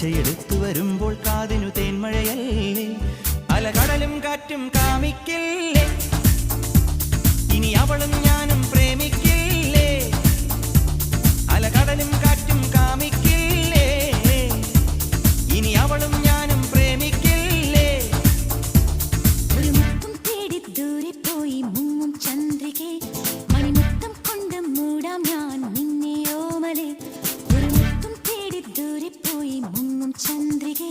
ഒച്ചയെടുത്തു വരുമ്പോൾ കാതിനു തേന്മഴയല്ലേ അലകടലും കാറ്റും കാമിക്കില്ലേ ഇനി അവളും ഞാനും പ്രേമിക്കില്ലേ അലകടലും കാറ്റും കാമിക്കില്ലേ ഇനി അവളും ഞാനും പ്രേമിക്കില്ലേ ഒരു മുത്തം തേടി ദൂരെ പോയി മുങ്ങും ചന്ദ്രികേ മണിമുത്തം കൊണ്ട് മൂടാം ഞാൻ നിന്നെ ഓമലേ ഒരു മുത്തം തേടി ദൂരെ പോയി മുങ്ങും ചന്ദ്രികേ